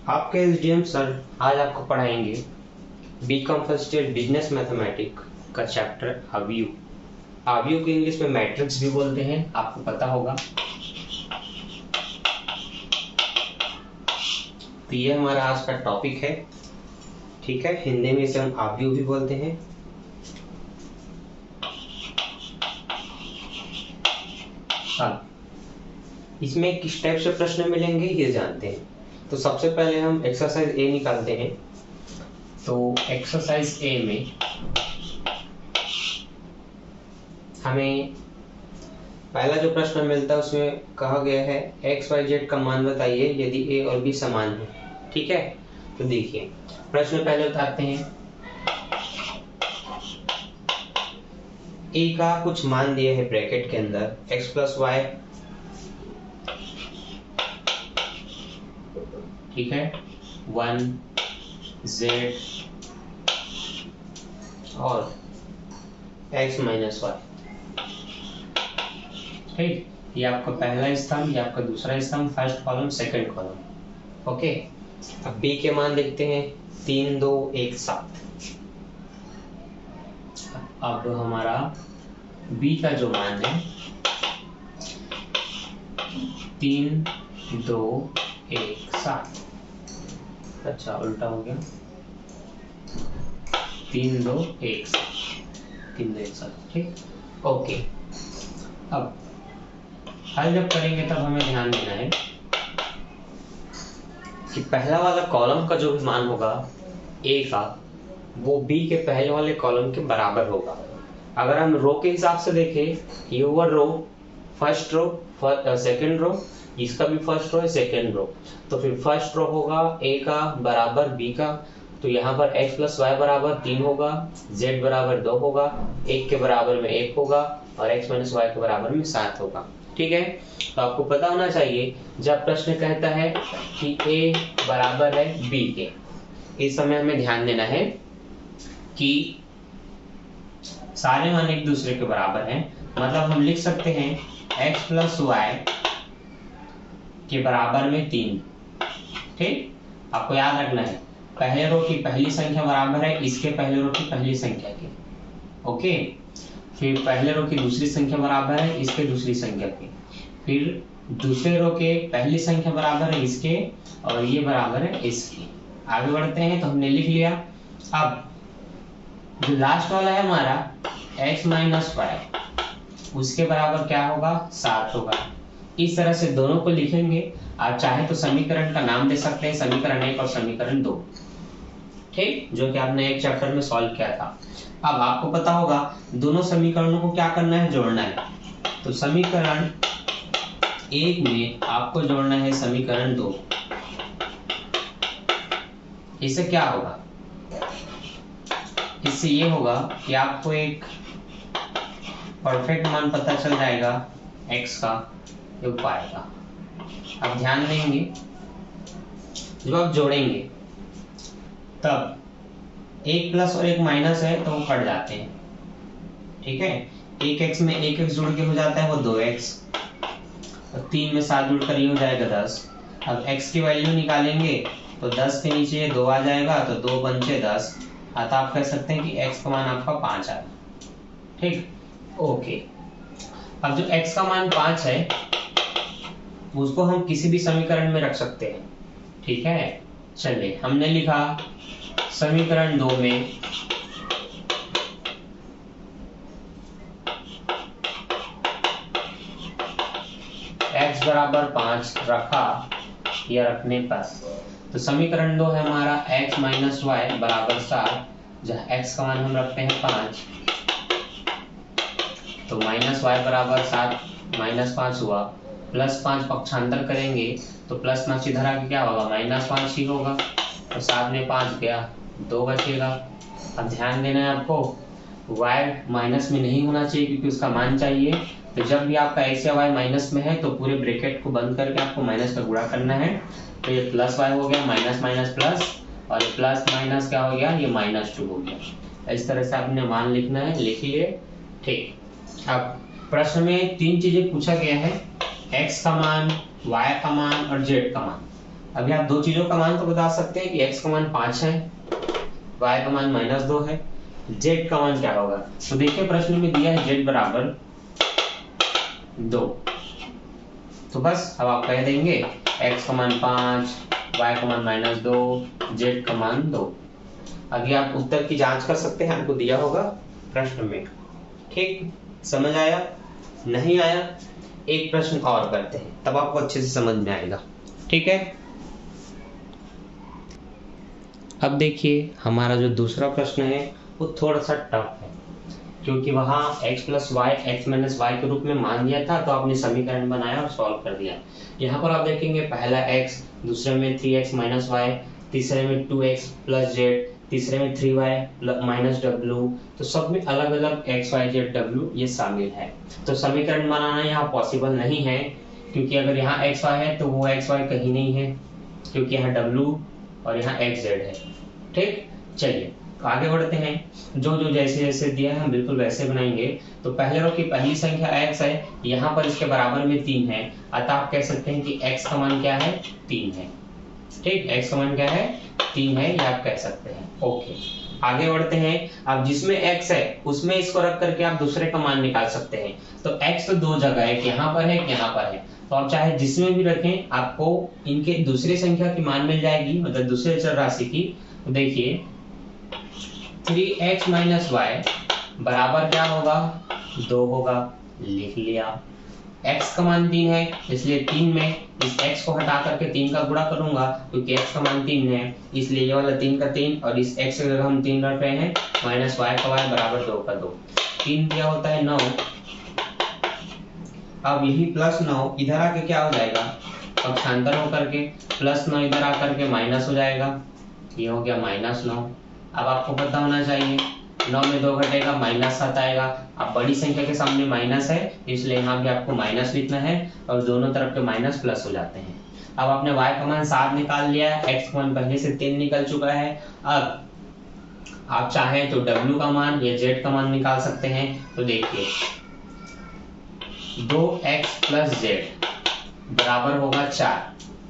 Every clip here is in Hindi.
आपके एसडीएम सर आज आपको पढ़ाएंगे BCom first year business mathematics का चैप्टर आव्यू। आव्यू को इंग्लिश में मैट्रिक्स भी बोलते हैं, आपको पता होगा। तो ये हमारा आज का टॉपिक है, ठीक है। हिंदी में इसे हम आव्यू भी बोलते हैं। अब इसमें किस टाइप से प्रश्न मिलेंगे ये जानते हैं। तो सबसे पहले हम एक्सरसाइज ए निकालते हैं। तो एक्सरसाइज ए में हमें पहला जो प्रश्न मिलता है उसमें कहा गया है एक्स वाई जेड का मान बताइए यदि ए और बी समान है, ठीक है। तो देखिए प्रश्न पहले उतारते हैं। ए का कुछ मान दिया है ब्रैकेट के अंदर एक्स प्लस वाई, ठीक है, 1 z और x माइनस वाई, ठीक। ये आपका पहला स्तंभ, ये आपका दूसरा स्तंभ, first column second column, okay. अब b के मान देखते हैं 3 2 1 7। अब हमारा b का जो मान है 3 2 1 7, अच्छा उल्टा हो गया, 3 2 1 7, 3 2 1 7, ठीक, ओके। अब हल जब करेंगे तब हमें ध्यान देना है कि पहला वाला कॉलम का जो भी मान होगा ए का वो बी के पहले वाले कॉलम के बराबर होगा। अगर हम रो के हिसाब से देखें, ये हुआ रो, फर्स्ट रो, सेकंड रो, इसका भी फर्स्ट रो है, सेकंड रो, तो फिर फर्स्ट रो होगा ए का बराबर बी का, तो यहाँ पर x प्लस वाई बराबर 3 होगा, z बराबर 2 होगा, 1 के बराबर में 1 होगा और x माइनस वाई के बराबर में 7 होगा, ठीक है। तो आपको पता होना चाहिए जब प्रश्न कहता है कि a बराबर है b के, इस समय हमें ध्यान देना है कि सारे मान एक दूसरे के बराबर हैं। मतलब हम लिख सकते हैं x प्लस वाई के बराबर में 3, ठीक। आपको याद रखना है पहले रो की पहली संख्या बराबर है इसके पहले रो की पहली संख्या की, ओके। फिर पहले रो की दूसरी संख्या बराबर है इसके दूसरी संख्या की, फिर दूसरे रो के पहली संख्या बराबर है इसके और ये बराबर है इसकी। आगे बढ़ते हैं तो हमने लिख लिया। अब जो लास्ट वाला है हमारा x माइनस वाई, उसके बराबर क्या होगा 7 होगा। इस तरह से दोनों को लिखेंगे। आप चाहे तो समीकरण का नाम दे सकते हैं, समीकरण 1 और समीकरण 2, ठीक, जो कि आपने एक चैप्टर में सॉल्व किया था। अब आपको पता होगा दोनों समीकरणों को क्या करना है, जोड़ना है। तो समीकरण 1 में आपको जोड़ना है समीकरण 2। इससे क्या होगा, इससे ये होगा कि आपको एक परफेक्ट मान पता चल जाएगा x का या y का। अब ध्यान देंगे जब आप जोड़ेंगे तब एक प्लस और एक माइनस है तो वो कट जाते हैं, ठीक है। एक x में एक x जुड़ के हो जाता है वो 2x और 3 में 7 जुड़ कर ये हो जाएगा 10। अब x की वैल्यू निकालेंगे तो 10 के नीचे 2 आ जाएगा तो 2 पंचे 10, अतः आप कह सकते हैं कि x का मान आपका 5 आएगा, ठीक, ओके। अब जो x का मान 5 है उसको हम किसी भी समीकरण में रख सकते हैं, ठीक है। चलिए हमने लिखा समीकरण 2 में x बराबर 5 रखा, या रखने पर तो समीकरण 2 है हमारा x माइनस वाई बराबर 7, जहाँ x का मान हम रखते हैं 5, तो माइनस वाई बराबर 7 माइनस 5 हुआ, प्लस 5 पक्षांतर करेंगे तो प्लस 5 इधर आके क्या होगा माइनस 5 ही होगा, तो 7 में 5 गया 2 बचेगा। अब ध्यान देना है आपको y माइनस में नहीं होना चाहिए क्योंकि उसका मान चाहिए। तो जब भी आपका x या y माइनस में है तो पूरे ब्रैकेट को बंद करके आपको माइनस का गुणा करना है। तो ये प्लस y हो गया, माइनस माइनस प्लस, और प्लस माइनस क्या हो गया, ये -2 हो गया। इस तरह से आपने मान लिखना है, लिख लिए, ठीक। अब प्रश्न में 3 चीजें पूछा गया है, x का मान, y का मान और z का मान। अभी आप दो चीजों का मान तो बता सकते हैं कि x का मान 5 है, y का मान -2 है, z का मान क्या होगा। तो देखिए प्रश्न में दिया है z बराबर 2, तो बस अब आप कह देंगे x का मान 5, y का मान -2, z का मान 2। अभी आप उत्तर की जांच कर सकते हैं, आपको दिया होगा प्रश्न में। ठीक, समझ आया? नहीं आया एक प्रश्न और करते हैं, तब आपको अच्छे से समझ में आएगा। ठीक है, अब देखिए हमारा जो दूसरा प्रश्न है वो थोड़ा सा टफ है, क्योंकि वहाँ x plus y x minus y के रूप में मान दिया था, तो आपने समीकरण बनाया और सॉल्व कर दिया। यहाँ पर आप देखेंगे पहला x, दूसरे में 3x माइनस वाई, तीसरे में 2x प्लस जेड, तीसरे में 3y माइनस डब्ल्यू, तो सब में अलग अलग x y z w ये शामिल है। तो समीकरण बनाना यहाँ पॉसिबल नहीं है, क्योंकि अगर यहाँ x y है तो वो x y कहीं नहीं है, क्योंकि यहाँ w और यहाँ x z है। ठीक, चलिए तो आगे बढ़ते हैं। जो जो जैसे जैसे दिया है हम बिल्कुल वैसे बनाएंगे। तो पहले रो की पहली संख्या x है, यहाँ पर इसके बराबर में 3 है, अतः आप कह सकते हैं कि x का मान क्या है, 3 है। ठीक, x का मान क्या है, 3 है, ये आप कह सकते हैं। ओके, आगे बढ़ते हैं। अब जिसमें x है उसमें इसको रख करके आप दूसरे का मान निकाल सकते हैं। तो x तो दो जगह है, यहाँ पर है, यहाँ पर है, तो आप चाहे जिसमें भी रखें आपको इनके दूसरी संख्या की मान मिल जाएगी, मतलब दूसरे चर राशि की। तो देखिए 3x माइनस वाई बराबर क्या होगा, 2 होगा, लिख लिया। x का मान 3 है, इसलिए 3 में इस x को हटा करके 3 का गुणा करूंगा, क्योंकि x का मान 3 है, इसलिए ये वाला 3 का 3, और इस x की जगह हम 3 रख रहे हैं, माइनस y का y बराबर 2 का 2, 3 क्या होता है 9। अब यही प्लस 9 इधर आके क्या हो जाएगा, पक्षांतर होकर के प्लस 9 इधर आकर के माइनस हो जाएगा, ये हो गया -9। अब आपको पता होना चाहिए 9 में 2 घटेगा, -7 आएगा। अब बड़ी संख्या के सामने माइनस है, इसलिए यहाँ भी आपको माइनस लिखना है, और दोनों तरफ के माइनस प्लस हो जाते हैं। अब आपने y का मान 7 निकाल लिया है, x का मान पहले से 3 निकल चुका है। अब आप चाहें तो w का मान या z का मान निकाल सकते हैं। तो देखिए 2x प्लस z बराबर होगा 4।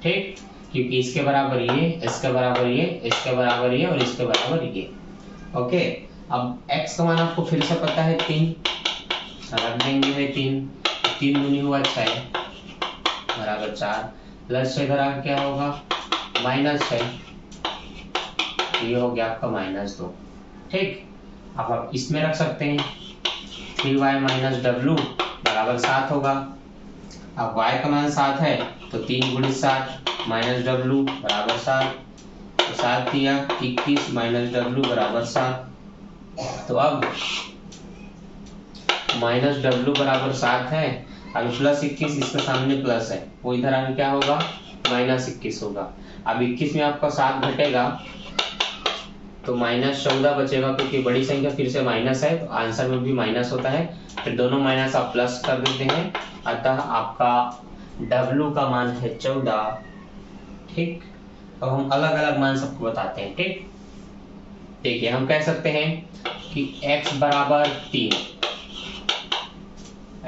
ठीक, क्योंकि इसके बराबर ये, इसके बराबर ये, इसके बराबर ये और इसके बराबर ये। ओके, अब x का मान आपको फिर से पता है 3, रख देंगे में 3 दूनी हुआ 6 बराबर 4, प्लस 6 इधर आके क्या होगा -6, ये हो गया आपका -2। ठीक, अब आप इसमें रख सकते हैं 3y माइनस डब्ल्यू बराबर 7 होगा। अब y का मान 7 है, तो 3 गुणित 7 माइनस डब्ल्यू बराबर 7, तो 7 दिया 21 माइनस डब्ल्यू बराबर 7। तो अब माइनस डब्ल्यू बराबर 7 है, अब प्लस 21 इसके सामने प्लस है, वो इधर आगे क्या होगा -21 होगा। अब 21 में आपका 7 घटेगा तो -14 बचेगा, क्योंकि बड़ी संख्या फिर से माइनस है, तो आंसर में भी माइनस होता है, फिर दोनों माइनस आप प्लस कर देते हैं, अतः आपका W का मान है 14। ठीक, अब हम अलग अलग मान सबको बताते हैं। ठीक, देखिए हम कह सकते हैं कि x बराबर 3,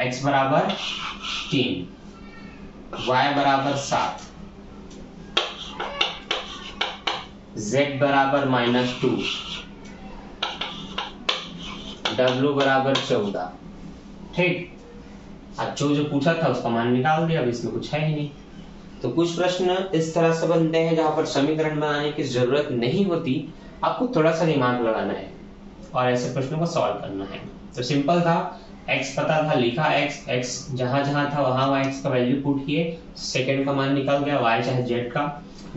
x बराबर 3, y बराबर 7, z बराबर -2, w बराबर 14। ठीक, अब जो पूछा था उसका मान निकाल दिया, अब इसमें कुछ है ही नहीं। तो कुछ प्रश्न इस तरह से बनते हैं जहां पर समीकरण बनाने की जरूरत नहीं होती, आपको थोड़ा सा दिमाग लगाना है और ऐसे प्रश्नों को सॉल्व करना है। तो सिंपल था, x पता था, लिखा x जहां जहां था वहां x का वैल्यू पुट किए, सेकंड का मान निकल गया, y चाहे z का।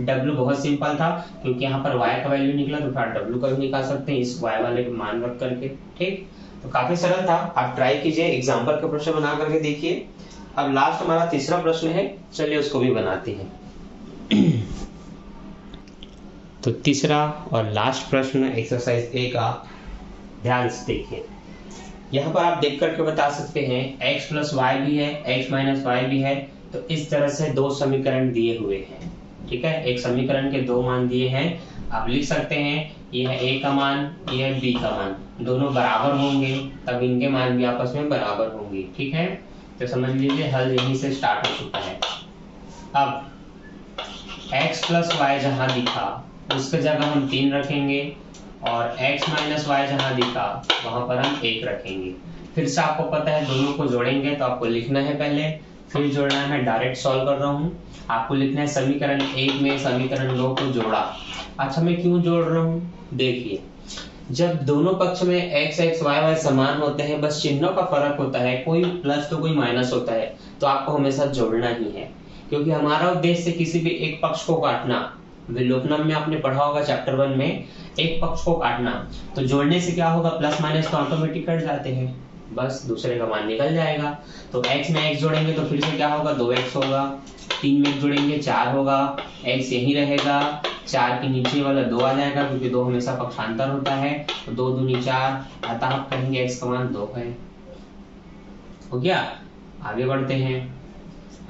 w बहुत सिंपल था, क्योंकि यहाँ पर y का वैल्यू निकला तो फिर w का भी निकाल सकते हैं इस y वाले के मान रख करके। ठीक, तो काफी सरल था, आप ट्राई कीजिए, एग्जाम्पल का प्रश्न बना करके देखिए। अब लास्ट हमारा तीसरा प्रश्न है, चलिए उसको भी बनाते हैं। तो तीसरा और लास्ट प्रश्न एक्सरसाइज ए का ध्यान से देखिए। यहाँ पर आप देख करके बता सकते हैं x प्लस वाई भी है, x माइनस वाई भी है, तो इस तरह से दो समीकरण दिए हुए हैं। ठीक है, एक समीकरण के दो मान दिए हैं, आप लिख सकते हैं ये है a का मान, ये है b का मान, दोनों बराबर होंगे तब इनके मान भी आपस में बराबर होंगे। ठीक है, तो समझ लीजिए हल यहीं से स्टार्ट हो चुका है। अब x प्लस वाई जहाँ दिखा उसके जगह हम 3 रखेंगे और x माइनस वाई जहाँ दिखा वहां पर हम 1 रखेंगे। फिर से आपको पता है दोनों को जोड़ेंगे तो आपको लिखना है पहले, फिर जोड़ना है। मैं डायरेक्ट सॉल्व कर रहा हूँ। आपको लिखना है समीकरण 1 में समीकरण 2 को जोड़ा। अच्छा, मैं क्यों जोड़ रहा हूँ? देखिए, जब दोनों पक्ष में x x y y समान होते हैं, बस चिन्हों का फर्क होता है, कोई प्लस तो कोई माइनस होता है, तो आपको हमेशा जोड़ना ही है, क्योंकि हमारा उद्देश्य किसी भी एक पक्ष को काटना। विलोपनम में आपने पढ़ा होगा चैप्टर 1 में, एक पक्ष को काटना, तो जोड़ने से क्या होगा, प्लस माइनस तो ऑटोमेटिक कट जाते हैं, बस दूसरे का मान निकल जाएगा। तो x में x जोड़ेंगे तो फिर से क्या होगा, 2x होगा। 3 में जोड़ेंगे 4 होगा, x यही रहेगा, 4 के नीचे वाला 2 आ जाएगा, क्योंकि 2 हमेशा पक्षांतर होता है, तो 2 दूनी 4, अतः आप कहेंगे x का मान 2 है। हो गया? आगे बढ़ते हैं।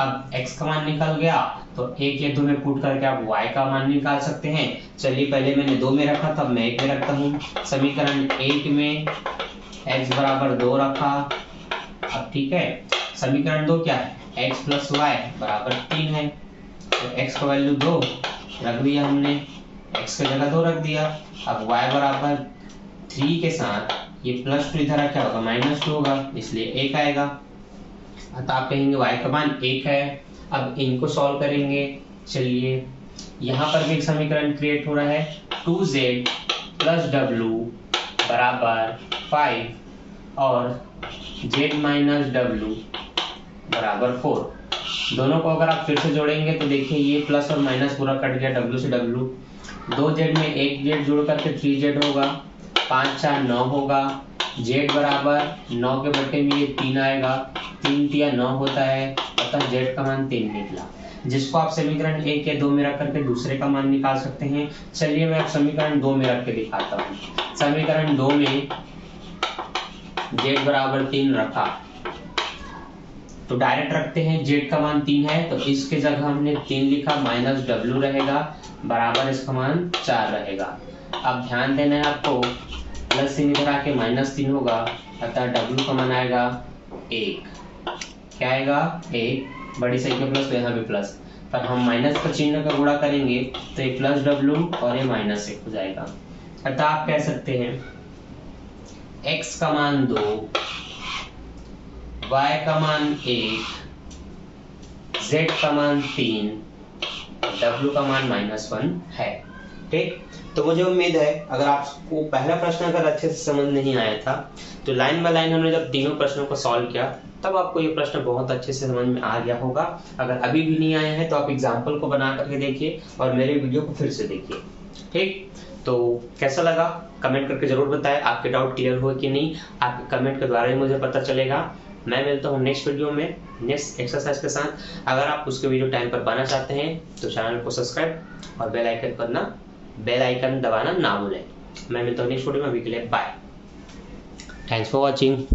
अब x का मान निकल गया तो 1 या 2 में पुट करके आप y का मान निकाल सकते हैं। चलिए, पहले मैंने 2 में रखा था, अब मैं 1 में रखता हूँ। समीकरण 1 में x बराबर 2 रखा। अब ठीक है, समीकरण 2 क्या है, x प्लस वाई बराबर 3 है, तो x का वैल्यू 2 रख दिया हमने, x की जगह 2 रख दिया। अब y बराबर 3 के साथ ये प्लस 2 इधर क्या होगा, माइनस 2 होगा, इसलिए 1 आएगा। अतः आप कहेंगे y का मान 1 है। अब इनको सॉल्व करेंगे। चलिए, यहाँ पर भी एक समीकरण क्रिएट हो रहा है, 2z प्लस w बराबर 5 और z माइनस w बराबर 4। दोनों को अगर आप फिर से जोड़ेंगे तो देखिए ये प्लस और माइनस पूरा कट गया, w से w, 2z में 1z जोड़ करके 3z होगा, 5 4 9 होगा, z बराबर 9 के बट्टे में ये 3 आएगा, 3 तिया 9 होता है, अतः z का मान 3 निकला, जिसको आप समीकरण 1 या 2 में रख करके दूसरे का मान निकाल सकते हैं। चलिए, मैं आप समीकरण 2 में रख के दिखाता हूँ। समीकरण 2 में z बराबर 3 रखा तो डायरेक्ट रखते हैं, z का मान 3 है तो इसके जगह हमने 3 लिखा, माइनस w रहेगा बराबर इसका मान 4 रहेगा। अब ध्यान देना है आपको, प्लस से इधर आके माइनस 3 होगा, अतः w का मान आएगा 1। क्या आएगा, 1। बड़ी संख्या प्लस तो यहाँ भी प्लस, पर हम माइनस का चिन्ह का गुणा करेंगे तो ये प्लस w और ये माइनस 1 हो जाएगा। अतः आप कह सकते हैं x का मान 2, y का मान 1, z का मान 3 और w का मान -1 है। ठीक, तो मुझे उम्मीद है अगर आपको पहला प्रश्न अगर अच्छे से समझ नहीं आया था तो लाइन बाय लाइन हमने जब तीनों प्रश्नों को सॉल्व किया तब आपको ये प्रश्न बहुत अच्छे से समझ में आ गया होगा। अगर अभी भी नहीं आया है तो आप एग्जाम्पल को बना करके देखिए और मेरे वीडियो को फिर से देखिए। ठीक, तो कैसा लगा कमेंट करके जरूर बताएं, आपके डाउट क्लियर हुए कि नहीं, आपके कमेंट के द्वारा ही मुझे पता चलेगा। मैं मिलता हूँ नेक्स्ट वीडियो में नेक्स्ट एक्सरसाइज के साथ। अगर आप उसके वीडियो टाइम पर पाना चाहते हैं तो चैनल को सब्सक्राइब और बेल आइकन दबाना ना भूलें। मैं मिलता हूँ नेक्स्ट वीडियो में, अभी के लिए बाय, थैंक्स फॉर वॉचिंग।